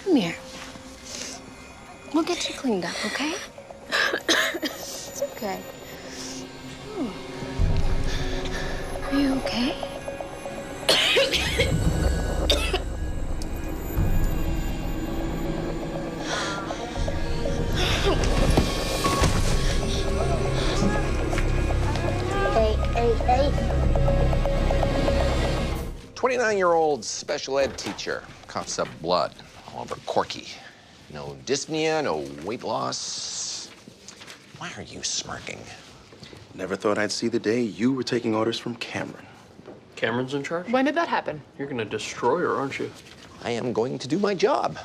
Come here. We'll get you cleaned up, okay? It's okay. Oh. Are you okay? Hey. 29-year-old special ed teacher coughs up blood all over Corky. No dyspnea, no weight loss. Why are you smirking? Never thought I'd see the day you were taking orders from Cameron. Cameron's in charge? When did that happen? You're gonna destroy her, aren't you? I am going to do my job.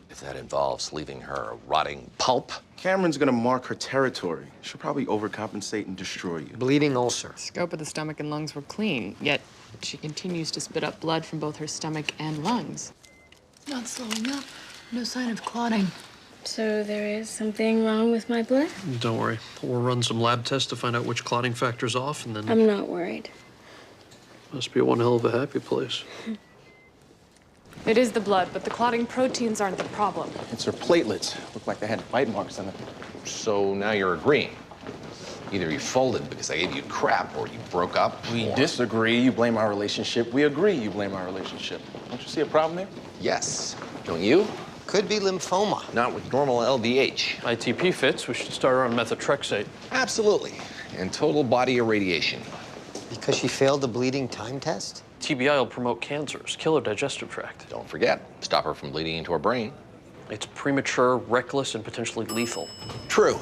If that involves leaving her a rotting pulp. Cameron's gonna mark her territory. She'll probably overcompensate and destroy you. Bleeding ulcer. Scope of the stomach and lungs were clean, yet she continues to spit up blood from both her stomach and lungs. Not slowing up. No sign of clotting. So there is something wrong with my blood? Don't worry. We'll run some lab tests to find out which clotting factor's off, and then... I'm not worried. Must be one hell of a happy place. It is the blood, but the clotting proteins aren't the problem. It's her platelets. Look like they had bite marks on them. So now you're agreeing. Either you folded because I gave you crap, or you broke up. We or... disagree, you blame our relationship. We agree, you blame our relationship. Don't you see a problem there? Yes. Don't you? Could be lymphoma. Not with normal LDH. ITP fits. We should start her on methotrexate. Absolutely. And total body irradiation. Because she failed the bleeding time test? TBI will promote cancers, kill her digestive tract. Don't forget, stop her from bleeding into her brain. It's premature, reckless, and potentially lethal. True.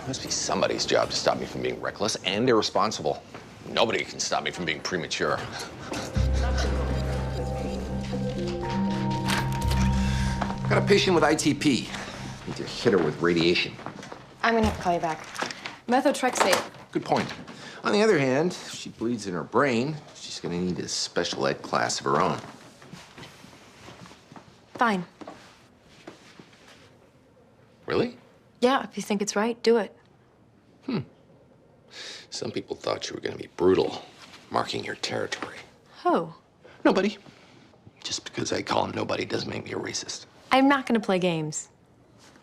Must be somebody's job to stop me from being reckless and irresponsible. Nobody can stop me from being premature. Got a patient with ITP. Need to hit her with radiation. I'm gonna have to call you back. Methotrexate. Good point. On the other hand, if she bleeds in her brain, she's gonna need a special ed class of her own. Fine. Really? Yeah, if you think it's right, do it. Some people thought you were gonna be brutal, marking your territory. Who? Nobody. Just because I call him nobody doesn't make me a racist. I'm not gonna play games.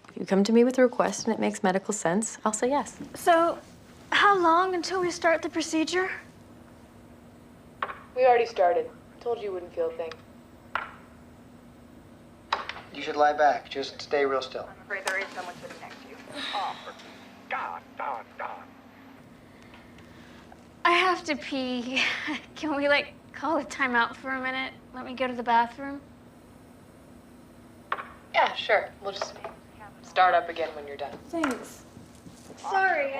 If you come to me with a request and it makes medical sense, I'll say yes. So, how long until we start the procedure? We already started. Told you wouldn't feel a thing. You should lie back. Just stay real still. I'm afraid there is someone sitting next to you. Oh, for God. I have to pee. Can we, call a timeout for a minute? Let me go to the bathroom? Yeah, sure. We'll just start up again when you're done. Thanks. Sorry,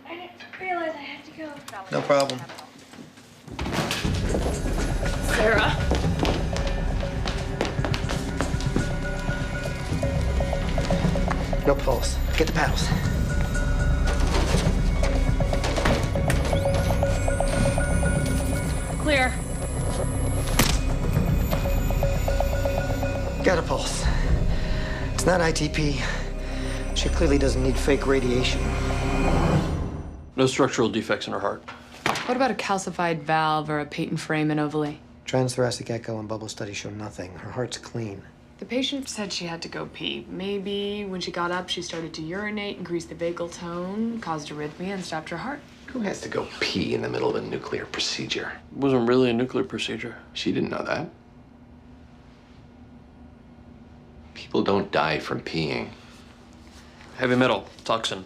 I didn't realize I had to go. No problem. Sarah. No pulse. Get the paddles. Clear. Got a pulse. It's not ITP. She clearly doesn't need fake radiation. No structural defects in her heart. What about a calcified valve or a patent foramen ovale? Transthoracic echo and bubble studies show nothing. Her heart's clean. The patient said she had to go pee. Maybe when she got up, she started to urinate, increased the vagal tone, caused arrhythmia, and stopped her heart. Who has to go pee in the middle of a nuclear procedure? It wasn't really a nuclear procedure. She didn't know that. People don't die from peeing. Heavy metal, toxin.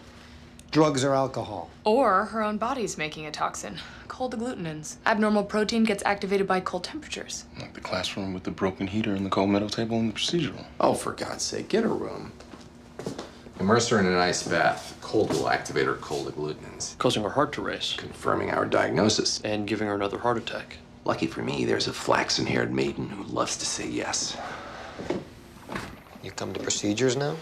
Drugs or alcohol. Or her own body's making a toxin, cold agglutinins. Abnormal protein gets activated by cold temperatures. Like the classroom with the broken heater and the cold metal table and the procedural. Oh, for God's sake, get a room. Immerse her in an ice bath. Cold will activate her cold agglutinins, Causing her heart to race. confirming our diagnosis. And giving her another heart attack. Lucky for me, there's a flaxen-haired maiden who loves to say yes. You come to procedures now?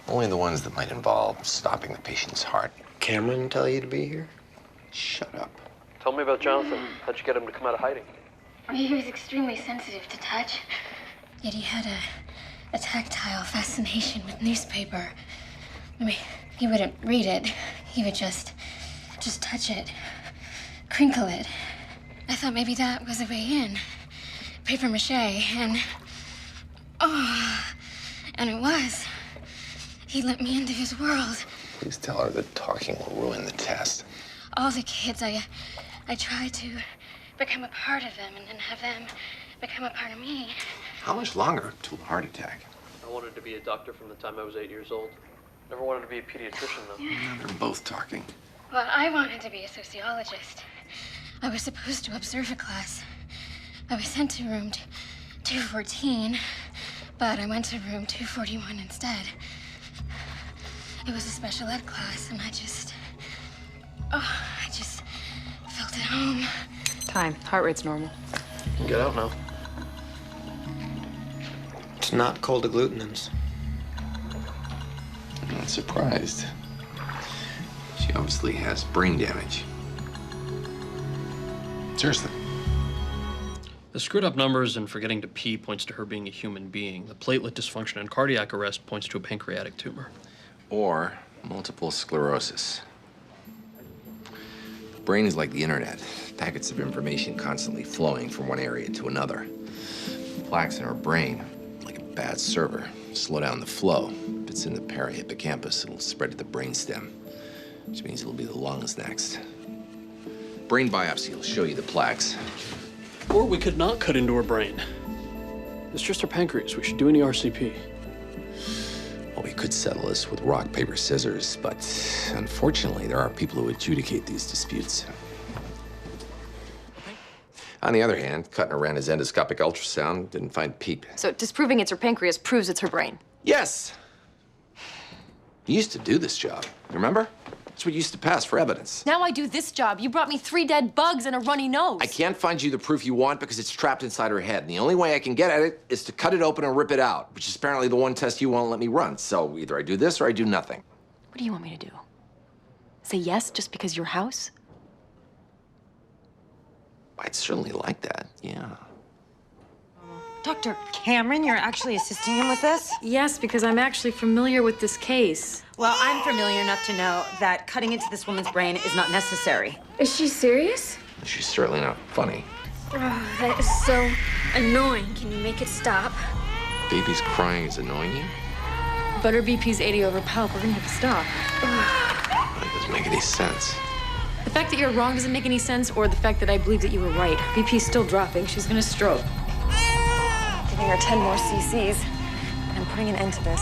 Only the ones that might involve stopping the patient's heart. Cameron tell you to be here? Shut up. Tell me about Jonathan. How'd you get him to come out of hiding? He was extremely sensitive to touch. Yet he had a tactile fascination with newspaper. I mean, he wouldn't read it. He would just touch it, crinkle it. I thought maybe that was a way in. Paper mache, and... Oh, And it was. He let me into his world. Please tell her that talking will ruin the test. All the kids, I tried to become a part of them and then have them become a part of me. How much longer till the heart attack? I wanted to be a doctor from the time I was 8 years old. Never wanted to be a pediatrician, though. Now they're both talking. Well, I wanted to be a sociologist. I was supposed to observe a class. I was sent to room 214, but I went to room 241 instead. It was a special ed class, and I just felt at home. Time. Heart rate's normal. You can get out now. It's not cold agglutinins. I'm not surprised. She obviously has brain damage. Seriously. The screwed up numbers and forgetting to pee points to her being a human being. The platelet dysfunction and cardiac arrest points to a pancreatic tumor. Or multiple sclerosis. The brain is like the internet. Packets of information constantly flowing from one area to another. Plaques in our brain, like a bad server, slow down the flow. If it's in the parahippocampus, it'll spread to the brainstem, which means it'll be the lungs next. Brain biopsy will show you the plaques. Or we could not cut into her brain. It's just her pancreas. We should do an ERCP. Well, we could settle this with rock, paper, scissors, but unfortunately, there are people who adjudicate these disputes. On the other hand, cutting around his endoscopic ultrasound didn't find PEEP. So disproving it's her pancreas proves it's her brain. Yes! You used to do this job, remember? That's what you used to pass for evidence. Now I do this job. You brought me 3 dead bugs and a runny nose. I can't find you the proof you want because it's trapped inside her head. And the only way I can get at it is to cut it open and rip it out, which is apparently the one test you won't let me run. So either I do this or I do nothing. What do you want me to do? Say yes just because your house? I'd certainly like that, yeah. Dr. Cameron, you're actually assisting him with this? Yes, because I'm actually familiar with this case. Well, I'm familiar enough to know that cutting into this woman's brain is not necessary. Is she serious? She's certainly not funny. Oh, that is so annoying. Can you make it stop? Baby's crying is annoying you? But her BP's 80 over palp. We're gonna have to stop. That doesn't make any sense. The fact that you're wrong doesn't make any sense, or the fact that I believe that you were right. BP's still dropping. She's gonna stroke. Giving her 10 more cc's. I'm putting an end to this.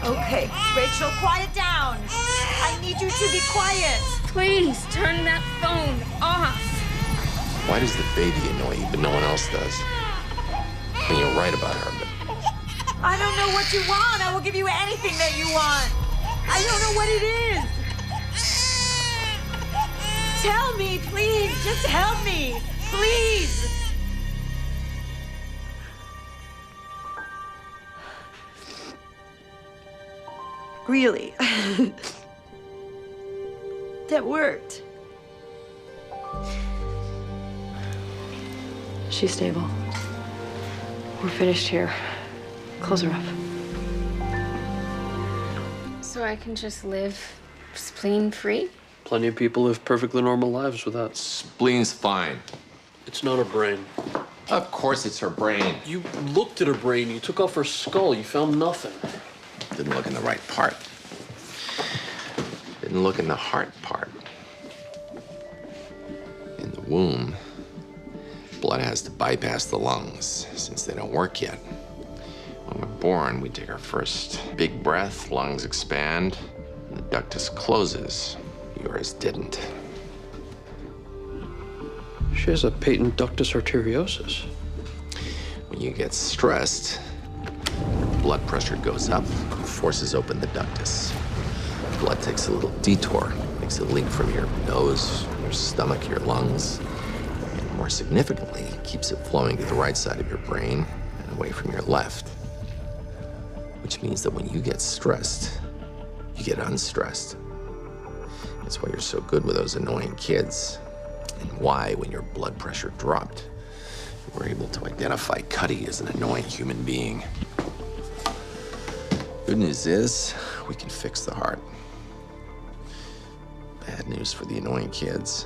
Okay, Rachel, quiet down. I need you to be quiet. Please turn that phone off. Why does the baby annoy you, but no one else does? I mean, you're right about her, but... I don't know what you want. I will give you anything that you want. I don't know what it is. Tell me, please. Just help me. Please. Really? That worked. She's stable. We're finished here. Close her up. So I can just live spleen-free? Plenty of people live perfectly normal lives without. Spleen's fine. It's not her brain. Of course it's her brain. You looked at her brain. You took off her skull. You found nothing. Didn't look in the right part. Didn't look in the heart part. In the womb, blood has to bypass the lungs since they don't work yet. When we're born, we take our first big breath, lungs expand, and the ductus closes. Yours didn't. She has a patent ductus arteriosus. When you get stressed, blood pressure goes up, forces open the ductus. Blood takes a little detour, makes it leak from your nose, your stomach, your lungs, and more significantly, keeps it flowing to the right side of your brain and away from your left. Which means that when you get stressed, you get unstressed. That's why you're so good with those annoying kids, and why, when your blood pressure dropped, you were able to identify Cuddy as an annoying human being. Good news is, we can fix the heart. Bad news for the annoying kids.